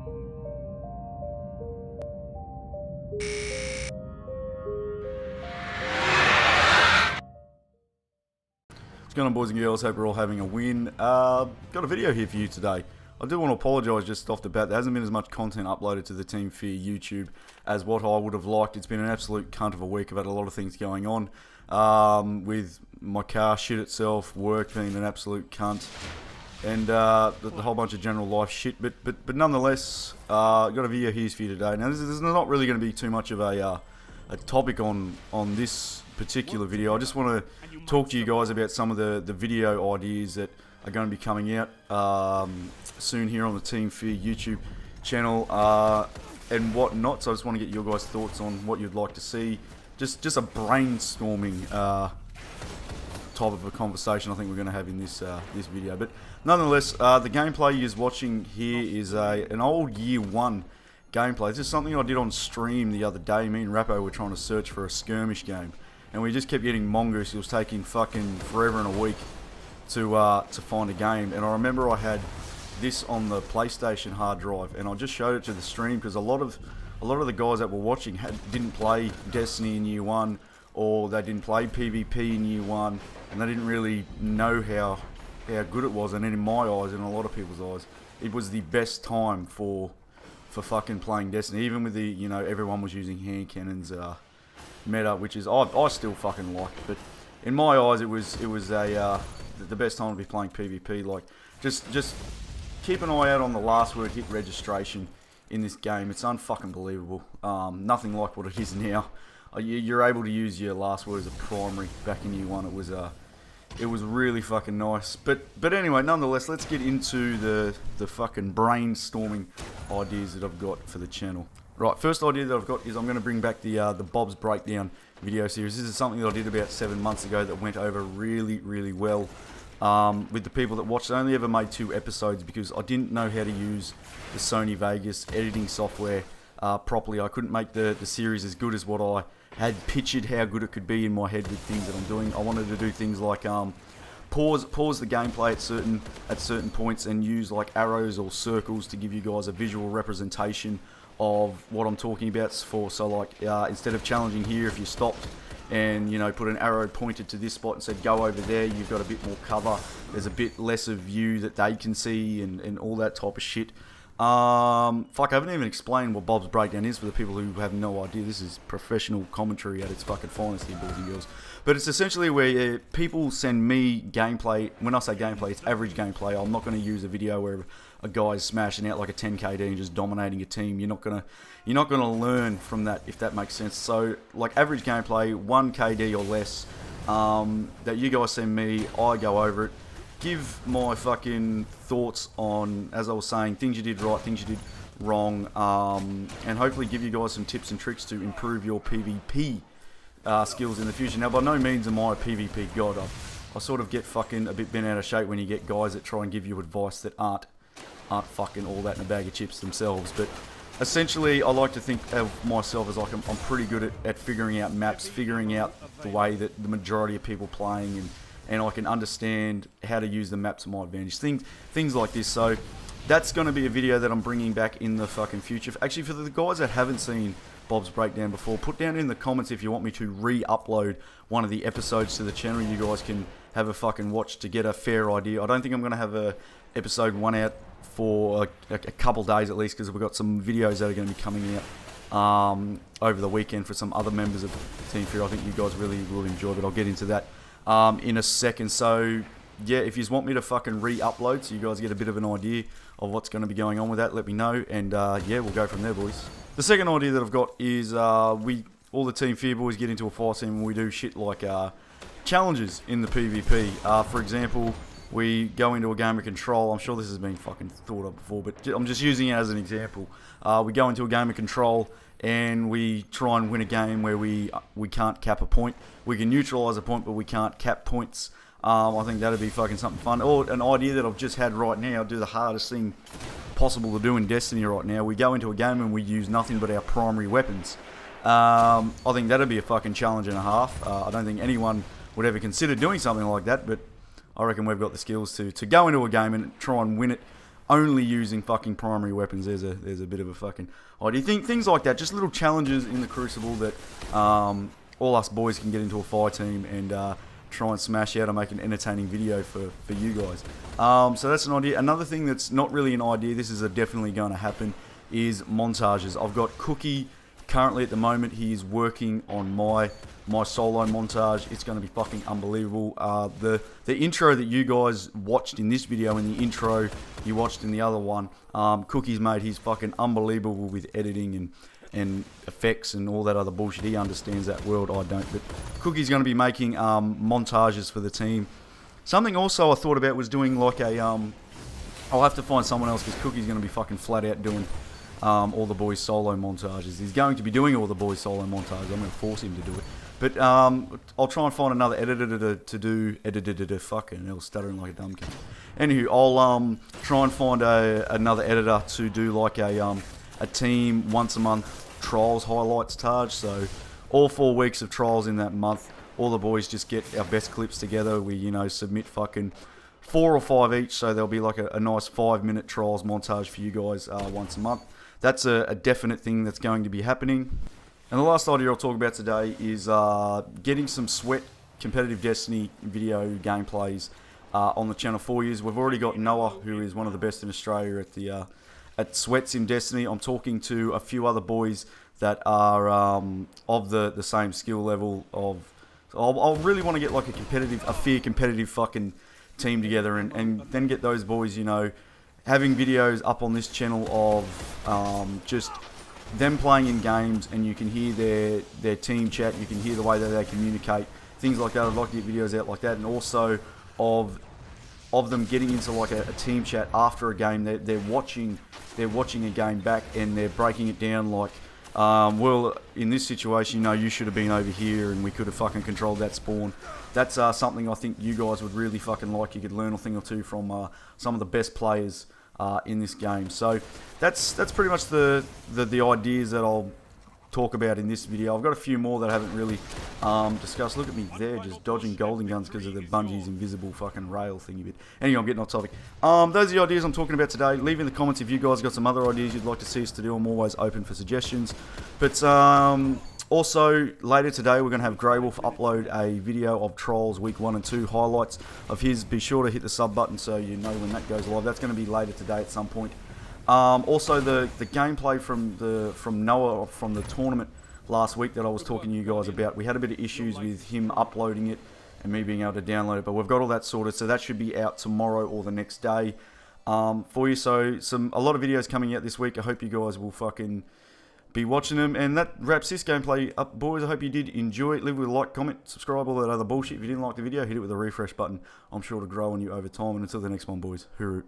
What's going on, boys and girls? Hope you're all having a win. Got a video here for you today. I do want to apologise just off the bat. There hasn't been as much content uploaded to the Team Fear YouTube as what I would have liked. It's been an absolute cunt of a week. I've had a lot of things going on with my car shit itself, work being an absolute cunt, and the whole bunch of general life shit. But nonetheless, got a video here for you today. Now this is not really going to be too much of a topic on this particular video. I just want to talk to you guys about some of the video ideas that are going to be coming out soon here on the Team Fear YouTube channel and whatnot. So I just want to get your guys' thoughts on what you'd like to see. Just a brainstorming type of a conversation I think we're going to have in this this video. But nonetheless, the gameplay you're watching here is an old Year 1 gameplay. This is something I did on stream the other day. Me and Rappo were trying to search for a skirmish game, and we just kept getting mongoose. It was taking fucking forever and a week to find a game. And I remember I had this on the PlayStation hard drive, and I just showed it to the stream because a lot of the guys that were watching didn't play Destiny in Year 1, or they didn't play PvP in Year 1, and they didn't really know how good it was. And then in my eyes, and a lot of people's eyes, it was the best time for fucking playing Destiny, even with the, you know, everyone was using hand cannons meta, which is I still fucking liked, but in my eyes it was the best time to be playing PvP. Like, just keep an eye out on the last word hit registration in this game. It's unfucking believable. Nothing like what it is now. You're able to use your last word as a primary. Back in Year 1 it was really fucking nice. But anyway, nonetheless, let's get into the fucking brainstorming ideas that I've got for the channel. Right, first idea that I've got is I'm going to bring back the Bob's Breakdown video series. This is something that I did about 7 months ago that went over really, really well with the people that watched. I only ever made 2 episodes because I didn't know how to use the Sony Vegas editing software properly. I couldn't make the series as good as what I had pictured how good it could be in my head with things that I'm doing. I wanted to do things like pause the gameplay at certain points and use like arrows or circles to give you guys a visual representation of what I'm talking about. So like instead of challenging here, if you stopped and, you know, put an arrow pointed to this spot and said go over there, you've got a bit more cover, there's a bit less of view that they can see, and all that type of shit. Fuck, I haven't even explained what Bob's Breakdown is for the people who have no idea. This is professional commentary at its fucking finest here, boys and girls. But it's essentially where people send me gameplay. When I say gameplay, it's average gameplay. I'm not going to use a video where a guy's smashing out like a 10 KD and just dominating a team. You're not gonna learn from that, if that makes sense. So like average gameplay, 1 KD or less, that you guys send me, I go over it, give my fucking thoughts on, as I was saying, things you did right, things you did wrong, and hopefully give you guys some tips and tricks to improve your PvP skills in the future. Now, by no means am I a PvP god. I sort of get fucking a bit bent out of shape when you get guys that try and give you advice that aren't fucking all that in a bag of chips themselves. But essentially, I like to think of myself as like I'm pretty good at figuring out maps, figuring out the way that the majority of people playing, and I can understand how to use the map to my advantage. Things like this. So that's going to be a video that I'm bringing back in the fucking future. Actually, for the guys that haven't seen Bob's Breakdown before, put down in the comments if you want me to re-upload one of the episodes to the channel. You guys can have a fucking watch to get a fair idea. I don't think I'm going to have a episode 1 out for a couple days at least, because we've got some videos that are going to be coming out over the weekend for some other members of Team Fear. I think you guys really will enjoy, but I'll get into that in a second. So yeah, if you want me to fucking re-upload so you guys get a bit of an idea of what's going to be going on with that, let me know, and yeah, we'll go from there, boys. The second idea that I've got is all the Team Fear boys get into a fight scene and we do shit like challenges in the PvP. For example, we go into a game of Control. I'm sure this has been fucking thought of before, but I'm just using it as an example. We go into a game of Control and we try and win a game where we can't cap a point. We can neutralise a point, but we can't cap points. I think that'd be fucking something fun. Or an idea that I've just had right now, do the hardest thing possible to do in Destiny right now. We go into a game and we use nothing but our primary weapons. I think that'd be a fucking challenge and a half. I don't think anyone would ever consider doing something like that, but I reckon we've got the skills to go into a game and try and win it only using fucking primary weapons. There's a bit of a fucking idea. Things like that, just little challenges in the Crucible that all us boys can get into a fire team and try and smash out and make an entertaining video for you guys. So that's an idea. Another thing that's not really an idea, this is definitely going to happen, is montages. I've got Cookie currently at the moment. He is working on my solo montage. It's going to be fucking unbelievable. The intro that you guys watched in this video and the intro you watched in the other one, Cookie's made. He's fucking unbelievable with editing and effects and all that other bullshit. He understands that world, I don't. But Cookie's going to be making montages for the team. Something also I thought about was doing like a I'll have to find someone else because Cookie's going to be fucking flat out doing all the boys solo montages. He's going to be doing all the boys solo montages. I'm going to force him to do it. But I'll try and find another editor to do fucking hell, stuttering like a dumb cunt. Anywho, I'll try and find another editor to do like a team once a month trials highlights Taj. So all 4 weeks of trials in that month, all the boys just get our best clips together. We submit fucking 4 or 5 each, so there'll be like a nice 5-minute trials montage for you guys once a month. That's a definite thing that's going to be happening. And the last idea I'll talk about today is getting some Sweat competitive Destiny video gameplays on the channel for you. We've already got Noah, who is one of the best in Australia at Sweats in Destiny. I'm talking to a few other boys that are of the same skill level of. I'll really want to get like a fair competitive fucking team together and then get those boys, having videos up on this channel of just them playing in games, and you can hear their team chat, you can hear the way that they communicate, things like that. I'd like to get videos out like that, and also of them getting into like a team chat after a game. They're watching a game back and they're breaking it down like, well, in this situation, you should have been over here and we could have fucking controlled that spawn. That's something I think you guys would really fucking like. You could learn a thing or two from some of the best players in this game. So that's pretty much the ideas that I'll talk about in this video. I've got a few more that I haven't really discussed. Look at me there, just dodging golden guns because of the Bungie's invisible fucking rail thingy bit. Anyway, I'm getting off topic. Those are the ideas I'm talking about today. Leave in the comments if you guys got some other ideas you'd like to see us to do. I'm always open for suggestions. But also, later today, we're going to have Grey Wolf upload a video of Trolls Week 1 and 2 highlights of his. Be sure to hit the sub button so you know when that goes live. That's going to be later today at some point. Also, the gameplay from Noah from the tournament last week that I was talking to you guys about, we had a bit of issues with him uploading it and me being able to download it, but we've got all that sorted, so that should be out tomorrow or the next day for you. So a lot of videos coming out this week. I hope you guys will fucking be watching them, and that wraps this gameplay up, boys. I hope you did enjoy it. Leave with a like, comment, subscribe, all that other bullshit. If you didn't like the video, hit it with a refresh button. I'm sure to grow on you over time, and until the next one, boys, hooroo.